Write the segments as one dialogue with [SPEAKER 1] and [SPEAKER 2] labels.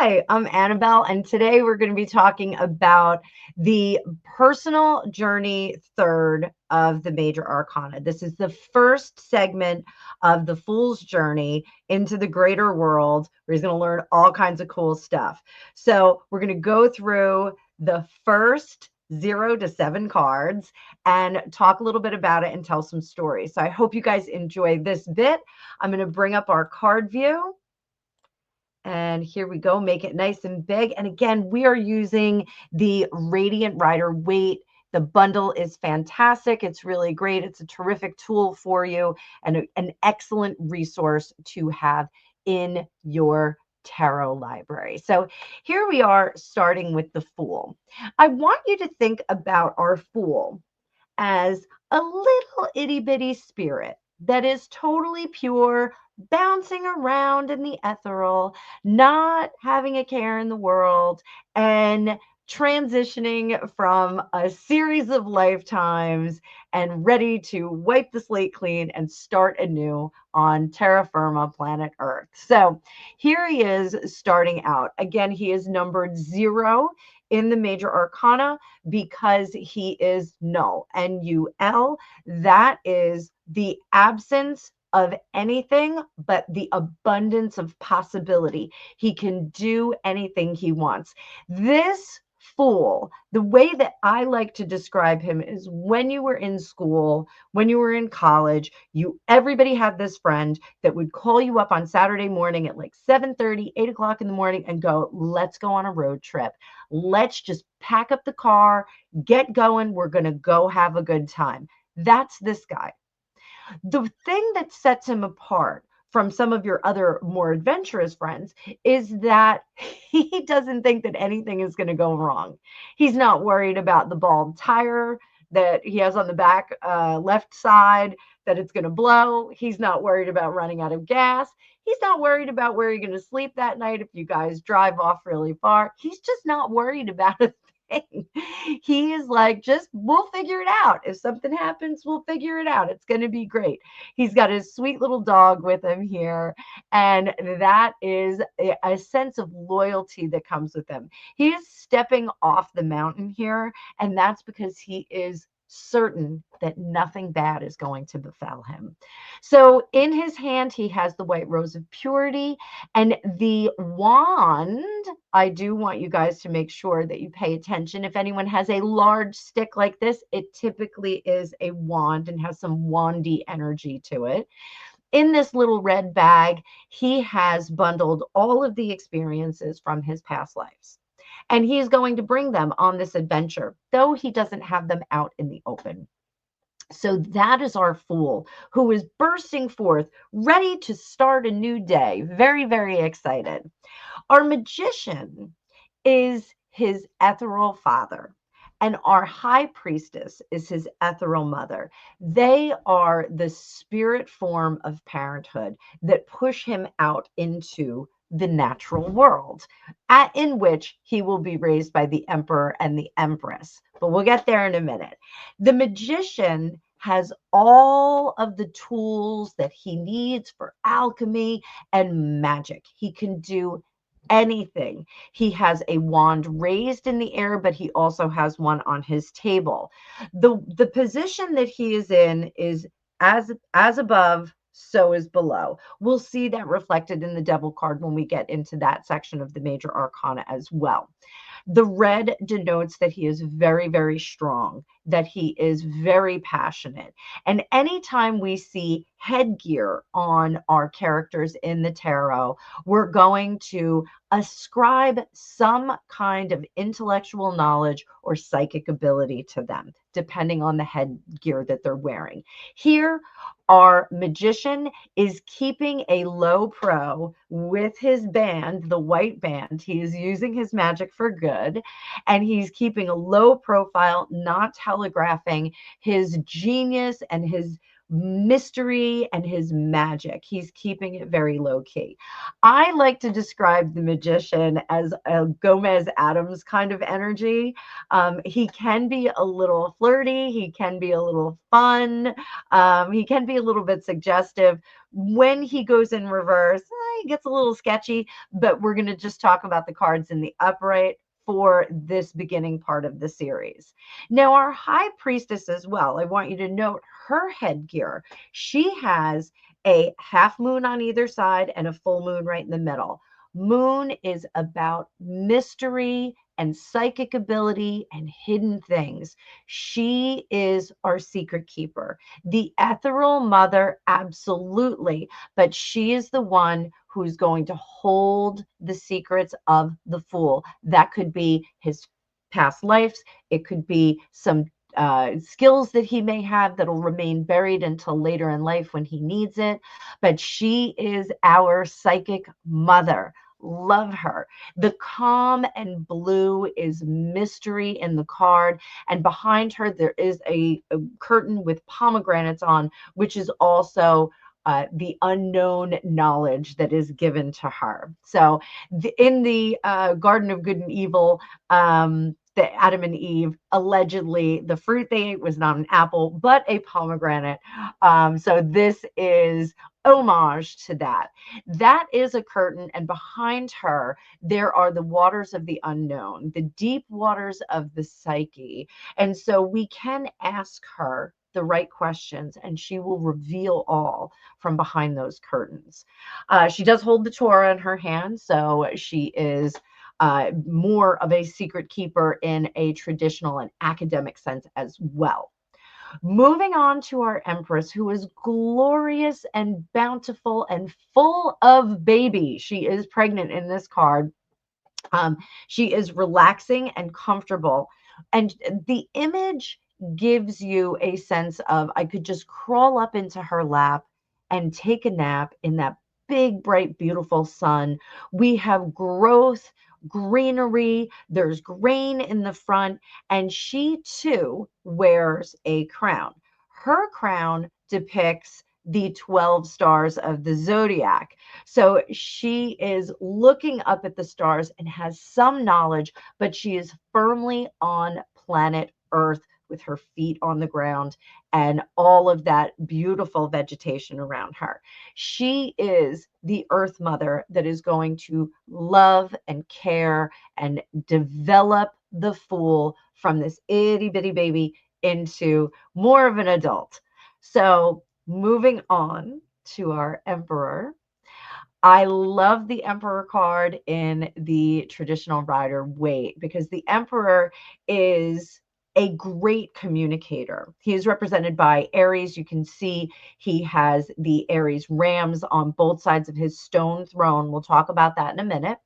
[SPEAKER 1] Hi, I'm Annabelle, and today we're going to be talking about the personal journey third of the Major Arcana. This is the first segment of the Fool's journey into the greater world, where he's going to learn all kinds of cool stuff. So we're going to go through the first 0 to 7 cards and talk a little bit about it and tell some stories. So I hope you guys enjoy this bit. I'm going to bring up our card view. And here we go, make it nice and big. And again, we are using the Radiant Rider weight. The bundle is fantastic. It's really great. It's a terrific tool for you and an excellent resource to have in your tarot library. So here we are starting with the Fool. I want you to think about our Fool as a little itty bitty spirit that is totally pure, bouncing around in the ethereal, not having a care in the world, and transitioning from a series of lifetimes and ready to wipe the slate clean and start anew on terra firma, planet Earth. So here he is starting out. Again, he is numbered 0 in the Major Arcana because he is null. N-U-L, that is the absence of anything but the abundance of possibility. He can do anything he wants. This Fool, the way that I like to describe him is when you were in school, when you were in college, everybody had this friend that would call you up on Saturday morning at like 7:30, 8 o'clock in the morning and go, let's go on a road trip. Let's just pack up the car, get going. We're going to go have a good time. That's this guy. The thing that sets him apart from some of your other more adventurous friends is that he doesn't think that anything is going to go wrong. He's not worried about the bald tire that he has on the back left side, that it's going to blow. He's not worried about running out of gas. He's not worried about where you're going to sleep that night if you guys drive off really far. He's just not worried about a thing. He is like, we'll figure it out. If something happens, we'll figure it out. It's going to be great. He's got his sweet little dog with him here. And that is a sense of loyalty that comes with him. He is stepping off the mountain here. And that's because he is certain that nothing bad is going to befall him. So in his hand, he has the white rose of purity and the wand. I do want you guys to make sure that you pay attention. If anyone has a large stick like this, it typically is a wand and has some wandy energy to it. In this little red bag, he has bundled all of the experiences from his past lives. And he is going to bring them on this adventure, though he doesn't have them out in the open. So that is our Fool, who is bursting forth, ready to start a new day. Very, very excited. Our Magician is his ethereal father, and our High Priestess is his ethereal mother. They are the spirit form of parenthood that push him out into the natural world, in which he will be raised by the Emperor and the Empress. But we'll get there in a minute. The Magician has all of the tools that he needs for alchemy and magic. He can do anything. He has a wand raised in the air, but he also has one on his table. The position that he is in is as above, so is below. We'll see that reflected in the Devil card when we get into that section of the Major Arcana as well. The red denotes that he is very, very strong, that he is very passionate. And anytime we see headgear on our characters in the tarot, we're going to ascribe some kind of intellectual knowledge or psychic ability to them, depending on the headgear that they're wearing. Here, our Magician is keeping a low pro with his band, the white band. He is using his magic for good, and he's keeping a low profile, not telegraphing his genius and his mystery and his magic. He's keeping it very low key. I like to describe the Magician as a Gomez Adams kind of energy. He can be a little flirty. He can be a little fun. He can be a little bit suggestive. When he goes in reverse, it gets a little sketchy, but we're going to just talk about the cards in the upright for this beginning part of the series. Now, our high priestess as well, I want you to note her headgear. She has a half moon on either side and a full moon right in the middle. Moon is about mystery and psychic ability and hidden things. She is our secret keeper. The ethereal mother, absolutely, but she is the one who's going to hold the secrets of the Fool. That could be his past lives. It could be some skills that he may have that'll remain buried until later in life when he needs it. But she is our psychic mother. Love her. The calm and blue is mystery in the card. And behind her, there is a curtain with pomegranates on, which is also the unknown knowledge that is given to her. So in the Garden of Good and Evil, the Adam and Eve, allegedly the fruit they ate was not an apple, but a pomegranate. So this is homage to that. That is a curtain, and behind her, there are the waters of the unknown, the deep waters of the psyche. And so we can ask her the right questions, and she will reveal all from behind those curtains. She does hold the Torah in her hand, so she is more of a secret keeper in a traditional and academic sense as well. Moving on to our Empress, who is glorious and bountiful and full of baby. She is pregnant in this card. She is relaxing and comfortable. And the image gives you a sense of, I could just crawl up into her lap and take a nap in that big, bright, beautiful sun. We have growth, greenery, there's grain in the front, and she too wears a crown. Her crown depicts the 12 stars of the zodiac. So she is looking up at the stars and has some knowledge, but she is firmly on planet Earth with her feet on the ground and all of that beautiful vegetation around her. She is the Earth Mother that is going to love and care and develop the Fool from this itty bitty baby into more of an adult. So moving on to our Emperor. I love the Emperor card in the traditional Rider-Waite because the Emperor is a great communicator. He is represented by Aries. You can see he has the Aries rams on both sides of his stone throne. We'll talk about that in a minute.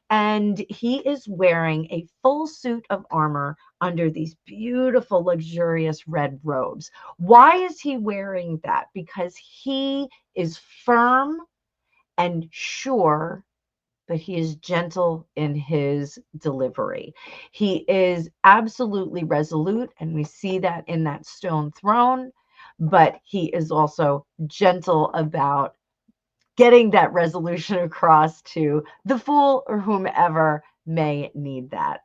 [SPEAKER 1] And he is wearing a full suit of armor under these beautiful, luxurious red robes. Why is he wearing that? Because he is firm and sure, but he is gentle in his delivery. He is absolutely resolute, and we see that in that stone throne, but he is also gentle about getting that resolution across to the Fool or whomever may need that.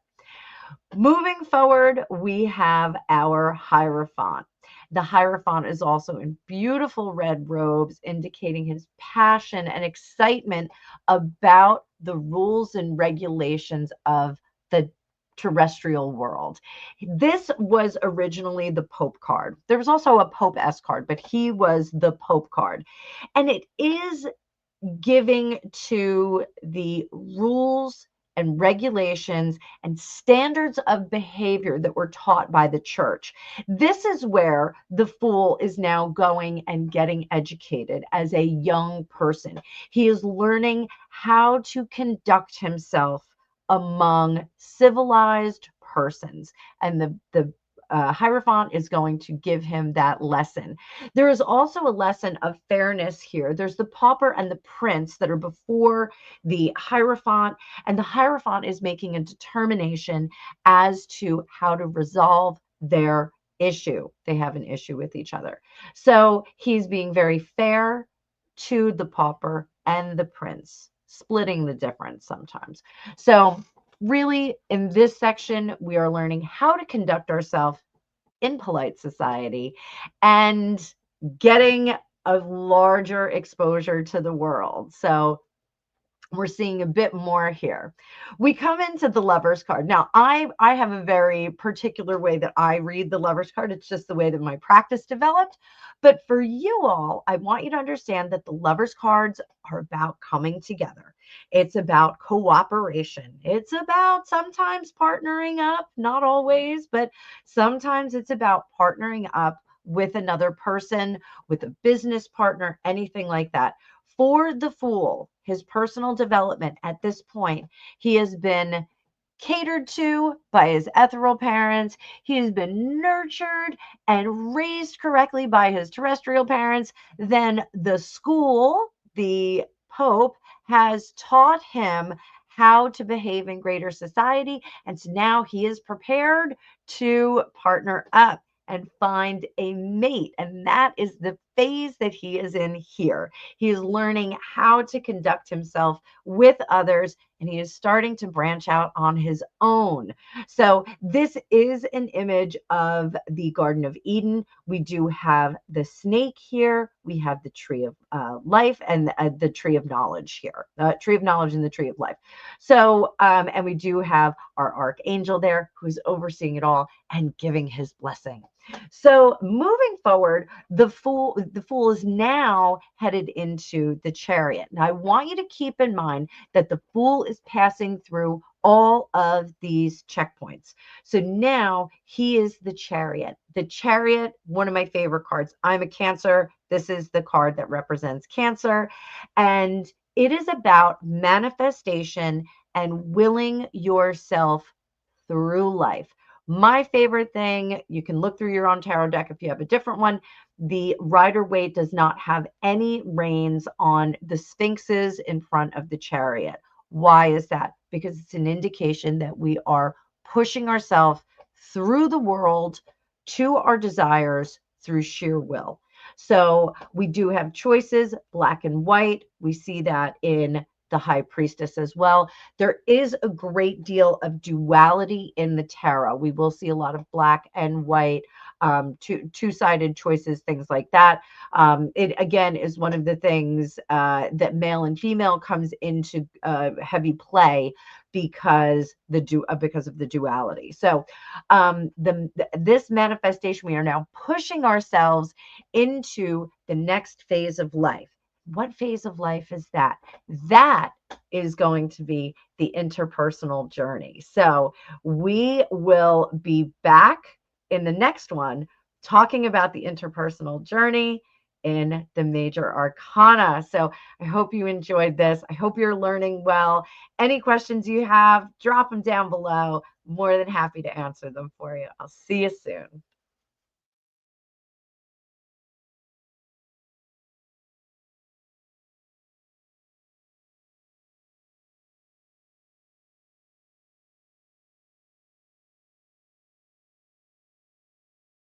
[SPEAKER 1] Moving forward, we have our Hierophant. The Hierophant is also in beautiful red robes, indicating his passion and excitement about the rules and regulations of the terrestrial world. This was originally the Pope card. There was also a Pope-esque card, but he was the Pope card. And it is giving to the rules and regulations and standards of behavior that were taught by the church. This is where the Fool is now going and getting educated as a young person. He is learning how to conduct himself among civilized persons, and the Hierophant is going to give him that lesson. There is also a lesson of fairness here. There's the pauper and the prince that are before the Hierophant, and the Hierophant is making a determination as to how to resolve their issue. They have an issue with each other. So he's being very fair to the pauper and the prince, splitting the difference sometimes. So really, in this section, we are learning how to conduct ourselves in polite society and getting a larger exposure to the world. So we're seeing a bit more here. We come into the Lover's card. Now, I have a very particular way that I read the Lover's card. It's just the way that my practice developed. But for you all, I want you to understand that the Lover's cards are about coming together. It's about cooperation. It's about sometimes partnering up, not always, but sometimes it's about partnering up with another person, with a business partner, anything like that. For the Fool, his personal development at this point, he has been catered to by his ethereal parents. He has been nurtured and raised correctly by his terrestrial parents. Then the school, the Pope, has taught him how to behave in greater society. And so now he is prepared to partner up and find a mate. And that is the phase that he is in here. He is learning how to conduct himself with others, and he is starting to branch out on his own. So this is an image of the Garden of Eden. We do have the snake here. We have the tree of life and the tree of knowledge here, tree of knowledge and the tree of life. So, and we do have our archangel there who's overseeing it all and giving his blessing. So moving forward, the fool is now headed into the Chariot. Now I want you to keep in mind that the Fool is passing through all of these checkpoints. So now he is the Chariot. The Chariot, one of my favorite cards. I'm a Cancer. This is the card that represents Cancer. And it is about manifestation and willing yourself through life. My favorite thing, you can look through your own tarot deck if you have a different one. The Rider-Waite does not have any reins on the sphinxes in front of the Chariot. Why is that? Because it's an indication that we are pushing ourselves through the world to our desires through sheer will. So we do have choices, black and white. We see that in the High Priestess as well. There is a great deal of duality in the tarot. We will see a lot of black and white, two-sided choices, things like that. It again is one of the things that male and female comes into heavy play because of the duality. So this manifestation, we are now pushing ourselves into the next phase of life. What phase of life is that? That is going to be the interpersonal journey. So we will be back in the next one talking about the interpersonal journey in the Major Arcana. So I hope you enjoyed this. I hope you're learning well. Any questions you have, drop them down below. More than happy to answer them for you. I'll see you soon.